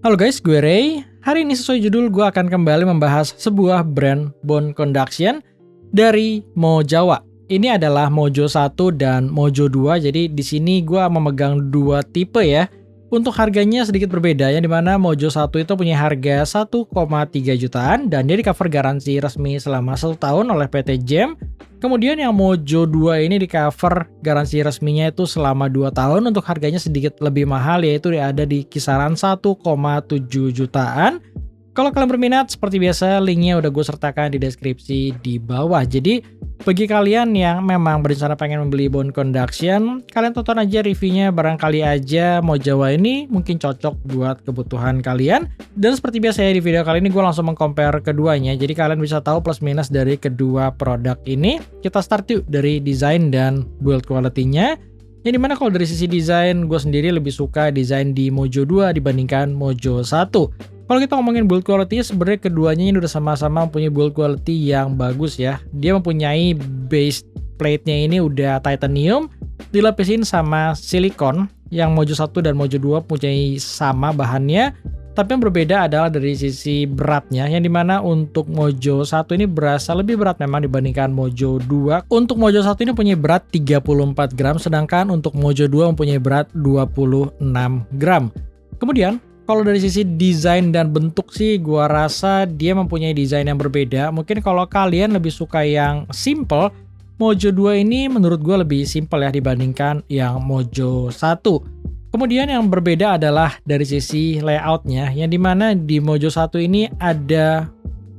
Halo guys, gue Ray. Hari ini sesuai judul gue akan kembali membahas sebuah brand bone conduction dari Mojawa. Ini adalah Mojo 1 dan Mojo 2. Jadi di sini gue memegang dua tipe ya. Untuk harganya sedikit berbeda, yang dimana Mojo 1 itu punya harga 1,3 jutaan dan dia di cover garansi resmi selama 1 tahun oleh PT Gem. Kemudian yang Mojo 2 ini di cover garansi resminya itu selama 2 tahun, untuk harganya sedikit lebih mahal, yaitu ada di kisaran 1,7 jutaan. Kalau kalian berminat, seperti biasa linknya udah gue sertakan di deskripsi di bawah. Jadi bagi kalian yang memang berencana pengen membeli bone conduction, kalian tonton aja reviewnya, barangkali aja Mojawa ini mungkin cocok buat kebutuhan kalian. Dan seperti biasa ya, di video kali ini gue langsung mengcompare keduanya, jadi kalian bisa tahu plus minus dari kedua produk ini. Kita start yuk dari desain dan build quality-nya. Yang dimana kalau dari sisi desain, gue sendiri lebih suka desain di Mojo 2 dibandingkan Mojo 1. Kalau kita ngomongin build quality, sebenarnya keduanya ini udah sama-sama mempunyai build quality yang bagus ya. Dia mempunyai base plate-nya ini udah titanium, dilapisin sama silikon. Yang Mojo 1 dan Mojo 2 mempunyai sama bahannya, tapi yang berbeda adalah dari sisi beratnya, yang dimana untuk Mojo 1 ini berasa lebih berat memang dibandingkan Mojo 2. Untuk Mojo 1 ini mempunyai berat 34 gram, sedangkan untuk Mojo 2 mempunyai berat 26 gram. Kemudian kalau dari sisi desain dan bentuk sih, gua rasa dia mempunyai desain yang berbeda. Mungkin kalau kalian lebih suka yang simple, Mojo 2 ini menurut gua lebih simple ya dibandingkan yang Mojo 1. Kemudian yang berbeda adalah dari sisi layoutnya, yang dimana di Mojo 1 ini ada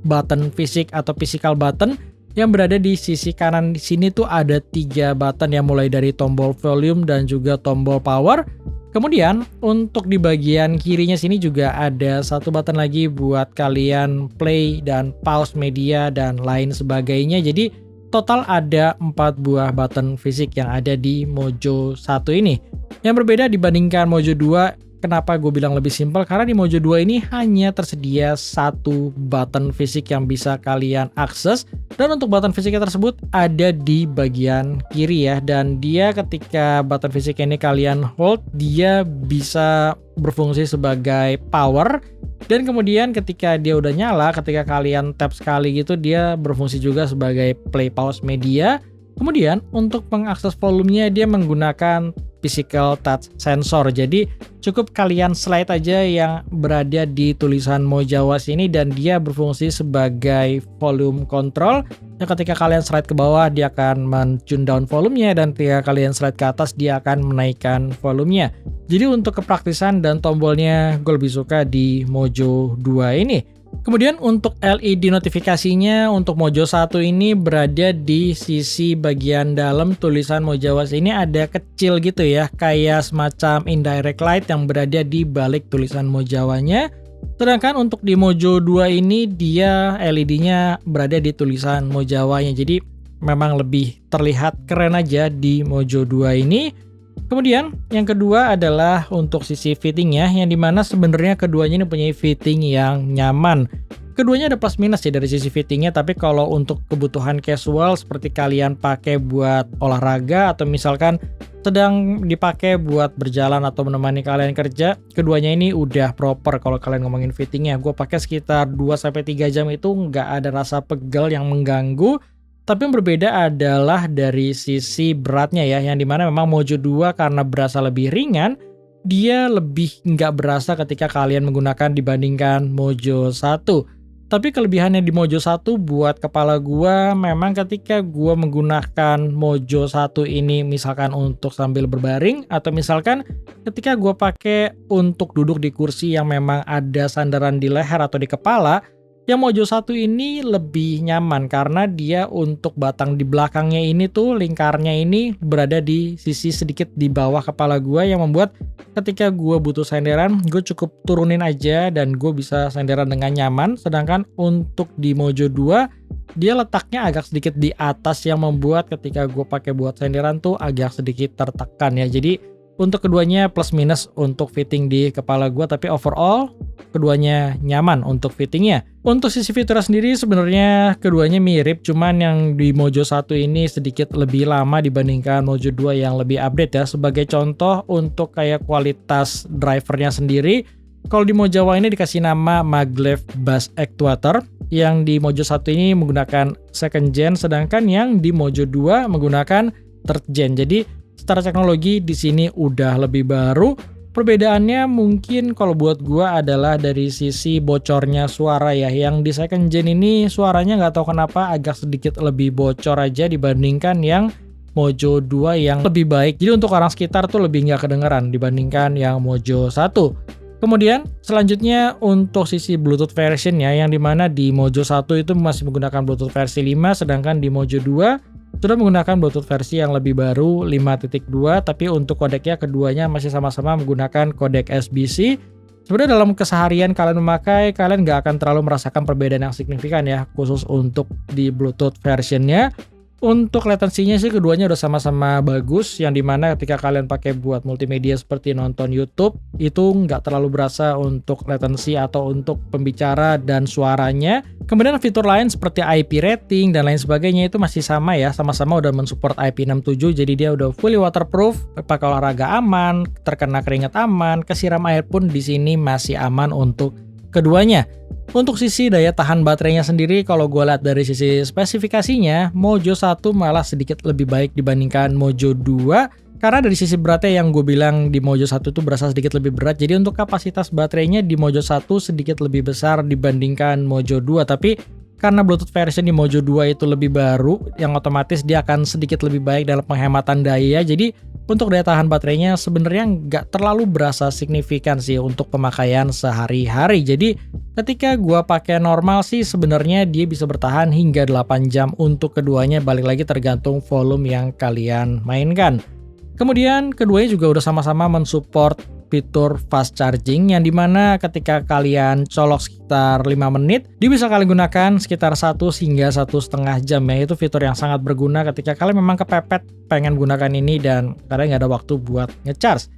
button fisik atau physical button yang berada di sisi kanan. Di sini tuh ada 3 button yang mulai dari tombol volume dan juga tombol power. Kemudian untuk di bagian kirinya sini juga ada 1 button lagi buat kalian play dan pause media dan lain sebagainya. Jadi total ada 4 buah button fisik yang ada di Mojo 1 ini. Yang berbeda dibandingkan Mojo 2, kenapa gue bilang lebih simpel? Karena di Mojo 2 ini hanya tersedia 1 button fisik yang bisa kalian akses. Dan untuk button fisiknya tersebut ada di bagian kiri ya. Dan dia ketika button fisik ini kalian hold, dia bisa berfungsi sebagai power. Dan kemudian ketika dia udah nyala, ketika kalian tap sekali gitu, dia berfungsi juga sebagai play pause media. Kemudian untuk mengakses volumenya dia menggunakan physical touch sensor. Jadi cukup kalian slide aja yang berada di tulisan Mojawa sini dan dia berfungsi sebagai volume control. Ya, ketika kalian slide ke bawah dia akan men-tune down volumenya, dan ketika kalian slide ke atas dia akan menaikkan volumenya. Jadi untuk kepraktisan dan tombolnya gue lebih suka di Mojo 2 ini. Kemudian untuk LED notifikasinya untuk Mojo 1 ini berada di sisi bagian dalam tulisan Mojawa ini ada kecil gitu ya, kayak semacam indirect light yang berada di balik tulisan Mojawanya. Sedangkan untuk di Mojo 2 ini dia LED-nya berada di tulisan Mojawanya. Jadi memang lebih terlihat keren aja di Mojo 2 ini. Kemudian yang kedua adalah untuk sisi fittingnya, yang dimana sebenarnya keduanya ini punya fitting yang nyaman. Keduanya ada plus minus ya dari sisi fittingnya, tapi kalau untuk kebutuhan casual seperti kalian pakai buat olahraga atau misalkan sedang dipakai buat berjalan atau menemani kalian kerja, keduanya ini udah proper kalau kalian ngomongin fittingnya. Gue pakai sekitar 2-3 jam itu nggak ada rasa pegel yang mengganggu. Tapi yang berbeda adalah dari sisi beratnya ya, yang dimana memang Mojo 2 karena berasa lebih ringan, dia lebih nggak berasa ketika kalian menggunakan dibandingkan Mojo 1. Tapi kelebihannya di Mojo 1 buat kepala gua, memang ketika gua menggunakan Mojo 1 ini misalkan untuk sambil berbaring, atau misalkan ketika gua pakai untuk duduk di kursi yang memang ada sandaran di leher atau di kepala, yang Mojo 1 ini lebih nyaman karena dia untuk batang di belakangnya ini tuh lingkarnya ini berada di sisi sedikit di bawah kepala gua, yang membuat ketika gua butuh senderan, gue cukup turunin aja dan gue bisa senderan dengan nyaman. Sedangkan untuk di Mojo 2 dia letaknya agak sedikit di atas yang membuat ketika gue pakai buat senderan tuh agak sedikit tertekan ya. Jadi untuk keduanya plus minus untuk fitting di kepala gue, tapi overall keduanya nyaman untuk fittingnya. Untuk sisi fitur sendiri sebenarnya keduanya mirip, cuman yang di Mojo 1 ini sedikit lebih lama dibandingkan Mojo 2 yang lebih update ya. Sebagai contoh untuk kayak kualitas drivernya sendiri, Kalau di Mojawa ini dikasih nama Maglev Bass Actuator, yang di Mojo 1 ini menggunakan second gen, sedangkan yang di Mojo 2 menggunakan third gen. Jadi secara teknologi di sini udah lebih baru. Perbedaannya mungkin kalau buat gua adalah dari sisi bocornya suara ya. Yang di second gen ini suaranya nggak tahu kenapa agak sedikit lebih bocor aja dibandingkan yang Mojo 2 yang lebih baik. Jadi untuk orang sekitar tuh lebih nggak kedengeran dibandingkan yang Mojo 1. Kemudian selanjutnya untuk sisi Bluetooth version ya, yang dimana di Mojo 1 itu masih menggunakan Bluetooth versi 5, sedangkan di Mojo 2 sudah menggunakan Bluetooth versi yang lebih baru 5.2, tapi untuk kodeknya keduanya masih sama-sama menggunakan kodek SBC. Sebenarnya dalam keseharian kalian memakai, kalian nggak akan terlalu merasakan perbedaan yang signifikan ya, khusus untuk di Bluetooth versionnya. Untuk latensinya sih keduanya udah sama-sama bagus, yang dimana ketika kalian pakai buat multimedia seperti nonton YouTube, itu nggak terlalu berasa untuk latensi atau untuk pembicara dan suaranya. Kemudian fitur lain seperti IP rating dan lain sebagainya itu masih sama ya, sama-sama udah mensupport IP67, jadi dia udah fully waterproof, pakai olahraga aman, terkena keringat aman, kesiram air pun di sini masih aman untuk keduanya. Untuk sisi daya tahan baterainya sendiri, kalau gue lihat dari sisi spesifikasinya, Mojo 1 malah sedikit lebih baik dibandingkan Mojo 2. Karena dari sisi beratnya yang gue bilang di Mojo 1 itu berasa sedikit lebih berat. Jadi untuk kapasitas baterainya di Mojo 1 sedikit lebih besar dibandingkan Mojo 2. Tapi karena Bluetooth version di Mojo 2 itu lebih baru, yang otomatis dia akan sedikit lebih baik dalam penghematan daya. Jadi untuk daya tahan baterainya sebenarnya nggak terlalu berasa signifikan sih untuk pemakaian sehari-hari. Jadi ketika gua pakai normal sih sebenarnya dia bisa bertahan hingga 8 jam untuk keduanya, balik lagi tergantung volume yang kalian mainkan. Kemudian keduanya juga udah sama-sama mensupport fitur fast charging, yang dimana ketika kalian colok sekitar 5 menit, dia bisa kalian gunakan sekitar 1 hingga 1,5 jam ya. Itu fitur yang sangat berguna ketika kalian memang kepepet pengen gunakan ini dan kalian nggak ada waktu buat ngecharge.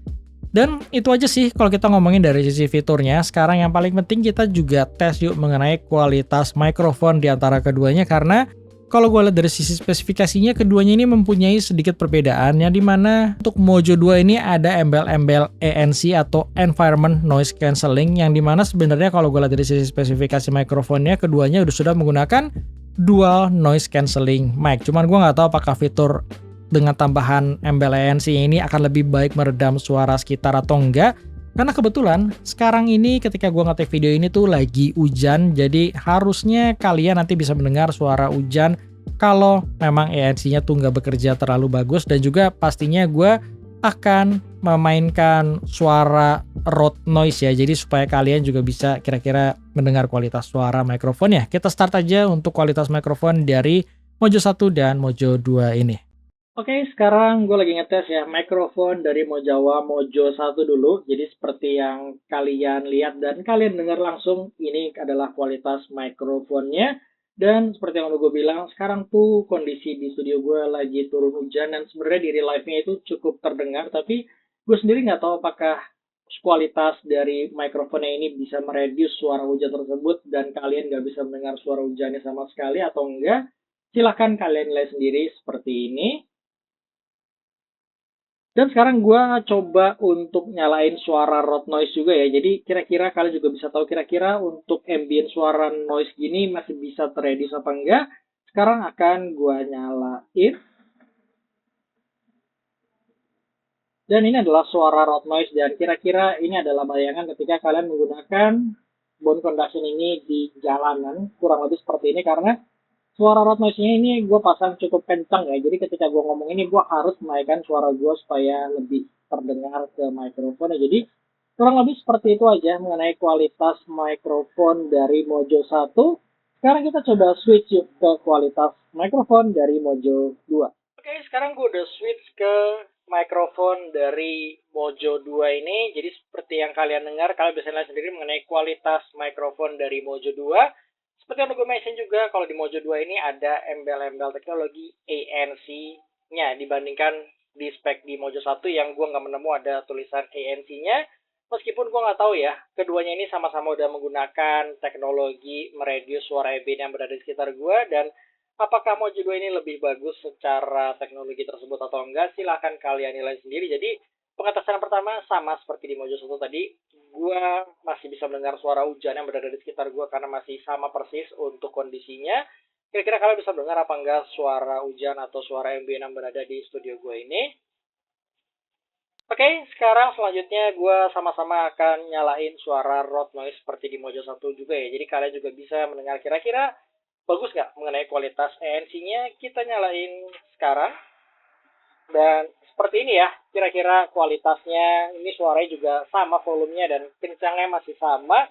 Dan itu aja sih kalau kita ngomongin dari sisi fiturnya. Sekarang yang paling penting kita juga tes yuk mengenai kualitas mikrofon di antara keduanya, karena kalau gue lihat dari sisi spesifikasinya, keduanya ini mempunyai sedikit perbedaan, yang dimana untuk Mojo 2 ini ada embel-embel ANC atau Environment Noise Cancelling, yang dimana sebenarnya kalau gue lihat dari sisi spesifikasi mikrofonnya, keduanya sudah menggunakan Dual Noise Cancelling mic. Cuman gue nggak tahu apakah fitur dengan tambahan embel ANC ini akan lebih baik meredam suara sekitar atau enggak. Karena kebetulan sekarang ini ketika gue ngetek video ini tuh lagi hujan, jadi harusnya kalian nanti bisa mendengar suara hujan kalau memang ANC-nya tuh nggak bekerja terlalu bagus. Dan juga pastinya gue akan memainkan suara road noise ya, jadi supaya kalian juga bisa kira-kira mendengar kualitas suara mikrofonnya. Kita start aja untuk kualitas mikrofon dari Mojo 1 dan Mojo 2 ini. Oke, sekarang gue lagi ngetes ya mikrofon dari Mojawa Mojo 1 dulu. Jadi seperti yang kalian lihat dan kalian dengar langsung, ini adalah kualitas mikrofonnya. Dan seperti yang udah gue bilang, sekarang tuh kondisi di studio gue lagi turun hujan dan sebenarnya di real life-nya itu cukup terdengar. Tapi gue sendiri nggak tahu apakah kualitas dari mikrofonnya ini bisa mereduce suara hujan tersebut dan kalian nggak bisa mendengar suara hujannya sama sekali atau enggak. Silahkan kalian nilai sendiri seperti ini. Dan sekarang gue coba untuk nyalain suara road noise juga ya. Jadi kira-kira kalian juga bisa tahu kira-kira untuk ambient suara noise gini masih bisa terreduce apa enggak. Sekarang akan gue nyalain. Dan ini adalah suara road noise dan kira-kira ini adalah bayangan ketika kalian menggunakan bone conduction ini di jalanan. Kurang lebih seperti ini karena suara road noise-nya ini gue pasang cukup kencang ya. Jadi ketika gue ngomong ini gue harus menaikkan suara gue supaya lebih terdengar ke mikrofon ya. Jadi kurang lebih seperti itu aja mengenai kualitas mikrofon dari Mojo 1. Sekarang kita coba switch yuk ke kualitas mikrofon dari Mojo 2. Oke, sekarang gue udah switch ke mikrofon dari Mojo 2 ini. Jadi seperti yang kalian dengar, kalian bisa lihat sendiri mengenai kualitas mikrofon dari Mojo 2. Seperti yang gue mention juga, kalau di Mojo 2 ini ada embel-embel teknologi ANC-nya dibandingkan di spek di Mojo 1 yang gue nggak menemu ada tulisan ANC-nya. Meskipun gue nggak tahu ya, keduanya ini sama-sama udah menggunakan teknologi mereduce suara ambient yang berada di sekitar gue, dan apakah Mojo 2 ini lebih bagus secara teknologi tersebut atau enggak, silahkan kalian nilai sendiri. Jadi Pengetesan pertama sama seperti di Mojo 1 tadi, gue masih bisa mendengar suara hujan yang berada di sekitar gue karena masih sama persis untuk kondisinya. Kira-kira kalian bisa dengar apa enggak suara hujan atau suara ambient yang berada di studio gue ini? Oke, sekarang selanjutnya gue sama-sama akan nyalain suara road noise seperti di Mojo 1 juga ya. Jadi kalian juga bisa mendengar kira-kira bagus nggak mengenai kualitas ANC-nya. Kita nyalain sekarang. Dan seperti ini ya, kira-kira kualitasnya. Ini suaranya juga sama volumenya dan kencangnya masih sama.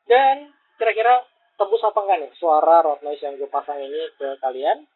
Dan kira-kira tembus apa enggak nih suara road noise yang gue pasang ini ke kalian?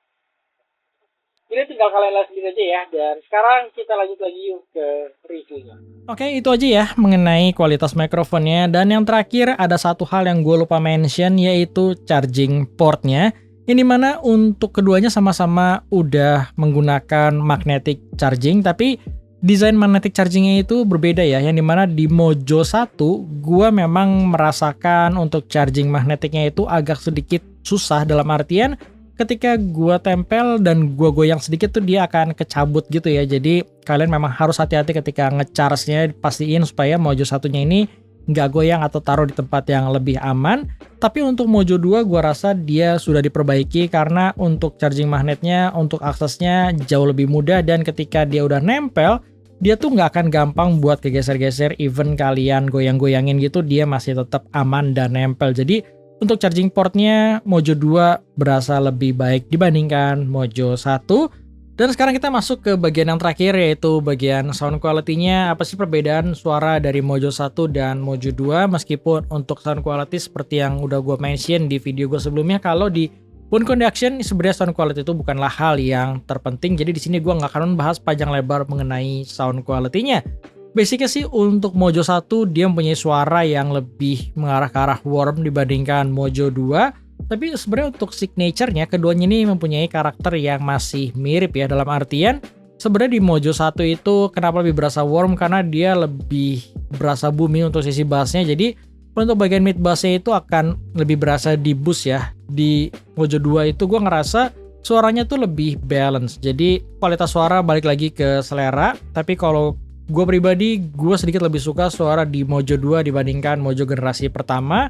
Ini tinggal kalian lihat sendiri aja ya. Dan sekarang kita lanjut lagi yuk ke reviewnya. Oke, itu aja ya mengenai kualitas mikrofonnya. Dan yang terakhir ada satu hal yang gue lupa mention, yaitu charging portnya. Ini mana untuk keduanya sama-sama udah menggunakan magnetic charging, tapi desain magnetic chargingnya itu berbeda ya. Yang dimana di Mojo 1, gue memang merasakan untuk charging magnetiknya itu agak sedikit susah, dalam artian ketika gua tempel dan gua goyang sedikit tuh dia akan kecabut gitu ya. Jadi kalian memang harus hati-hati ketika ngecharge-nya, pastiin supaya Mojo 1-nya ini nggak goyang atau taruh di tempat yang lebih aman. Tapi untuk Mojo 2 gua rasa dia sudah diperbaiki karena untuk charging magnetnya, untuk aksesnya jauh lebih mudah, dan ketika dia udah nempel, dia tuh nggak akan gampang buat kegeser-geser, even kalian goyang-goyangin gitu, dia masih tetap aman dan nempel. Jadi untuk charging portnya Mojo 2 berasa lebih baik dibandingkan Mojo 1. Dan sekarang kita masuk ke bagian yang terakhir, yaitu bagian sound quality-nya. Apa sih perbedaan suara dari Mojo 1 dan Mojo 2? Meskipun untuk sound quality seperti yang udah gue mention di video gue sebelumnya, kalau di Bone Conduction sebenarnya sound quality itu bukanlah hal yang terpenting. Jadi di sini gue nggak akan membahas panjang lebar mengenai sound quality-nya. Basicnya sih untuk Mojo 1 dia mempunyai suara yang lebih mengarah ke arah warm dibandingkan Mojo 2. Tapi sebenarnya untuk signature-nya keduanya ini mempunyai karakter yang masih mirip ya. Dalam artian sebenarnya di Mojo 1 itu kenapa lebih berasa warm, karena dia lebih berasa booming untuk sisi bassnya. Jadi untuk bagian mid bassnya itu akan lebih berasa di boost ya. Di Mojo 2 itu gue ngerasa suaranya tuh lebih balance. Jadi kualitas suara balik lagi ke selera. Tapi kalau gue pribadi, gue sedikit lebih suka suara di Mojo 2 dibandingkan Mojo generasi pertama.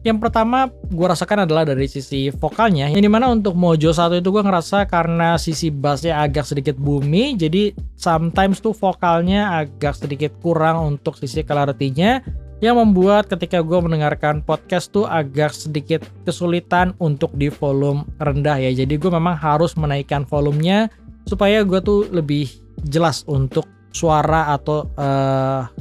Yang pertama gue rasakan adalah dari sisi vokalnya, yang dimana untuk Mojo 1 itu gue ngerasa karena sisi bassnya agak sedikit boomy, jadi sometimes tuh vokalnya agak sedikit kurang untuk sisi clarity-nya, yang membuat ketika gue mendengarkan podcast tuh agak sedikit kesulitan untuk di volume rendah ya. Jadi gue memang harus menaikkan volumenya supaya gue tuh lebih jelas untuk suara atau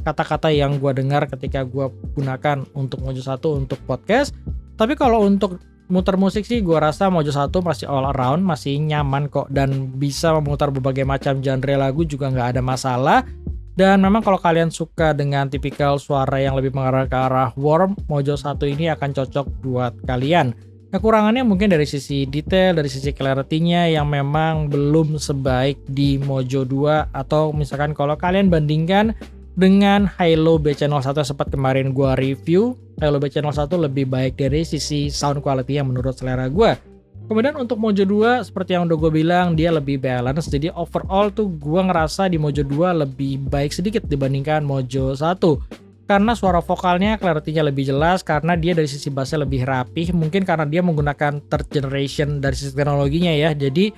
kata-kata yang gue dengar ketika gue gunakan untuk Mojo 1 untuk podcast. Tapi kalau untuk muter musik sih gue rasa Mojo 1 masih all around, masih nyaman kok, dan bisa memutar berbagai macam genre lagu juga nggak ada masalah. Dan memang kalau kalian suka dengan tipikal suara yang lebih mengarah ke arah warm, Mojo 1 ini akan cocok buat kalian. Kekurangannya mungkin dari sisi detail, dari sisi clarity-nya yang memang belum sebaik di Mojo 2, atau misalkan kalau kalian bandingkan dengan Hilo BC01 yang sempat kemarin gua review, Hilo BC01 lebih baik dari sisi sound quality yang menurut selera gua. Kemudian untuk Mojo 2 seperti yang udah gue bilang, dia lebih balance. Jadi overall tuh gue ngerasa di Mojo 2 lebih baik sedikit dibandingkan Mojo 1. Karena suara vokalnya, clarity-nya lebih jelas, karena dia dari sisi bassnya lebih rapih. Mungkin karena dia menggunakan third generation dari sisi teknologinya ya. Jadi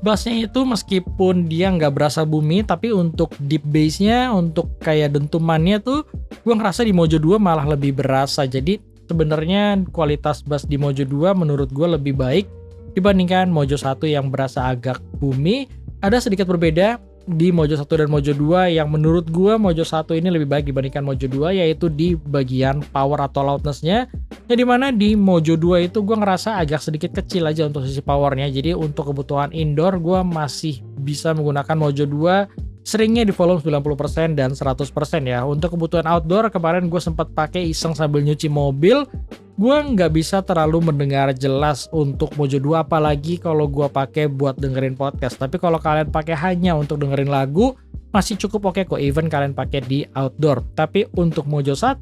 bassnya itu meskipun dia nggak berasa boomy, tapi untuk deep bass-nya, untuk kayak dentumannya tuh gue ngerasa di Mojo 2 malah lebih berasa. Jadi sebenarnya kualitas bass di Mojo 2 menurut gue lebih baik dibandingkan Mojo 1 yang berasa agak boomy. Ada sedikit berbeda di Mojo 1 dan Mojo 2 yang menurut gua Mojo 1 ini lebih baik dibandingkan Mojo 2, yaitu di bagian power atau loudness-nya. Yang dimana di Mojo 2 itu gua ngerasa agak sedikit kecil aja untuk sisi powernya. Jadi untuk kebutuhan indoor gua masih bisa menggunakan Mojo 2 seringnya di volume 90% dan 100% ya. Untuk kebutuhan outdoor kemarin gue sempat pakai iseng sambil nyuci mobil, gue nggak bisa terlalu mendengar jelas untuk Mojo 2, apalagi kalau gue pakai buat dengerin podcast. Tapi kalau kalian pakai hanya untuk dengerin lagu masih cukup oke kok, even kalian pakai di outdoor. Tapi untuk Mojo 1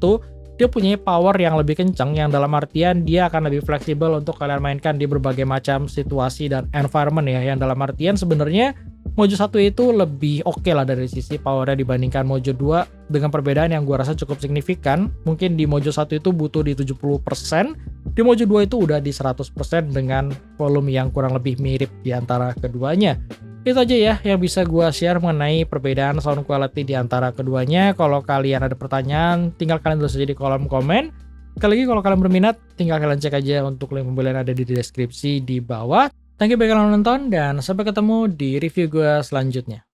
dia punya power yang lebih kencang, yang dalam artian dia akan lebih fleksibel untuk kalian mainkan di berbagai macam situasi dan environment ya. Yang dalam artian sebenarnya Mojo 1 itu lebih oke lah dari sisi powernya dibandingkan Mojo 2 dengan perbedaan yang gua rasa cukup signifikan. Mungkin di Mojo 1 itu butuh di 70%, di Mojo 2 itu udah di 100% dengan volume yang kurang lebih mirip di antara keduanya. Itu aja ya yang bisa gua share mengenai perbedaan sound quality di antara keduanya. Kalau kalian ada pertanyaan, tinggal kalian tulis aja di kolom komen. Sekali lagi kalau kalian berminat, tinggal kalian cek aja untuk link pembelian ada di deskripsi di bawah. Thank you bagi kalian yang nonton dan sampai ketemu di review gue selanjutnya.